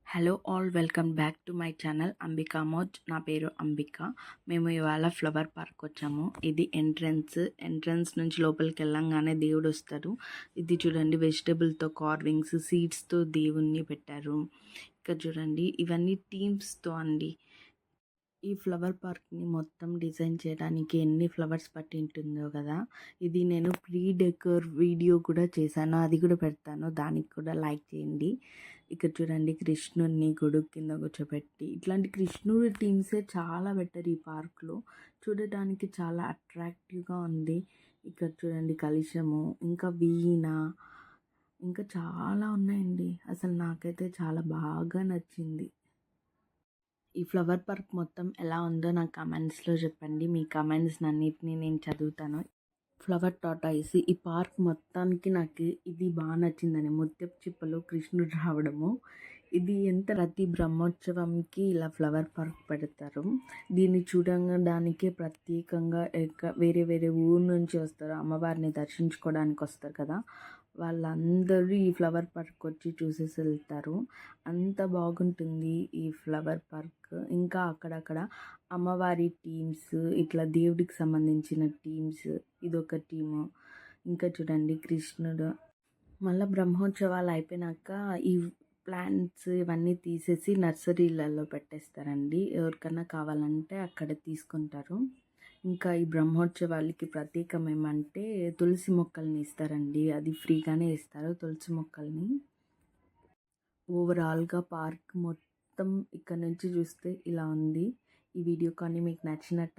Hello all welcome back to my channel Ambika మోజ్. నా పేరు అంబిక. మేము ఇవాళ ఫ్లవర్ పార్క్ వచ్చాము. ఇది ఎంట్రన్స్ నుంచి లోపలికి వెళ్ళంగానే దేవుడు వస్తారు. ఇది చూడండి, వెజిటబుల్తో కార్వింగ్స్, సీడ్స్తో దేవుణ్ణి పెట్టారు. ఇక్కడ చూడండి, ఇవన్నీ టీమ్స్తో అండి. ఈ ఫ్లవర్ పార్క్ని మొత్తం డిజైన్ చేయడానికి ఎన్ని ఫ్లవర్స్ పట్టి ఉంటుందో కదా. ఇది నేను ప్రీ డెకర్ వీడియో కూడా చేశాను, అది కూడా పెడతాను, దానికి కూడా లైక్ చేయండి. ఇక్కడ చూడండి, కృష్ణుడిని గొడుగు కింద కూర్చోబెట్టి ఇట్లాంటి కృష్ణుడి థీమ్సే చాలా బెటర్ ఈ పార్క్లో. చూడటానికి చాలా అట్రాక్టివ్గా ఉంది. ఇక్కడ చూడండి, కలశము, ఇంకా వీణ, ఇంకా చాలా ఉన్నాయండి. అసలు నాకైతే చాలా బాగా నచ్చింది. ఈ ఫ్లవర్ పార్క్ మొత్తం ఎలా ఉందో నాకు కమెంట్స్లో చెప్పండి. మీ కమెంట్స్ అన్నిటినీ నేను చదువుతాను. ఫ్లవర్ టాటాయిస్, ఈ పార్క్ మొత్తానికి నాకు ఇది బాగా నచ్చిందని. ముత్యపు చిప్పలో కృష్ణుడు రావడము, ఇది ఎంత ప్రతి బ్రహ్మోత్సవంకి ఇలా ఫ్లవర్ పార్క్ పెడతారు. దీన్ని చూడడానికే ప్రత్యేకంగా వేరే వేరే ఊరు నుంచి వస్తారు, అమ్మవారిని దర్శించుకోవడానికి వస్తారు కదా. వాళ్ళందరూ ఈ ఫ్లవర్ పార్క్ వచ్చి చూసేసి వెళ్తారు. అంత బాగుంటుంది ఈ ఫ్లవర్ పార్క్. ఇంకా అక్కడక్కడ అమ్మవారి టీమ్స్, ఇట్లా దేవుడికి సంబంధించిన టీమ్స్, ఇదొక టీము. ఇంకా చూడండి, కృష్ణుడు. మళ్ళీ బ్రహ్మోత్సవాలు అయిపోయినాక ఈ ప్లాంట్స్ ఇవన్నీ తీసేసి నర్సరీలలో పెట్టేస్తారండి. ఎవరికన్నా కావాలంటే అక్కడ తీసుకుంటారు. ఇంకా ఈ బ్రహ్మోత్సవాలకి ప్రత్యేకం ఏమంటే తులసి మొక్కల్ని ఇస్తారండి. అది ఫ్రీగానే ఇస్తారు, తులసి మొక్కల్ని. ఓవరాల్గా పార్క్ మొత్తం ఇక్కడ నుంచి చూస్తే ఇలా ఉంది. ఈ వీడియో కానీ మీకు నచ్చినట్టు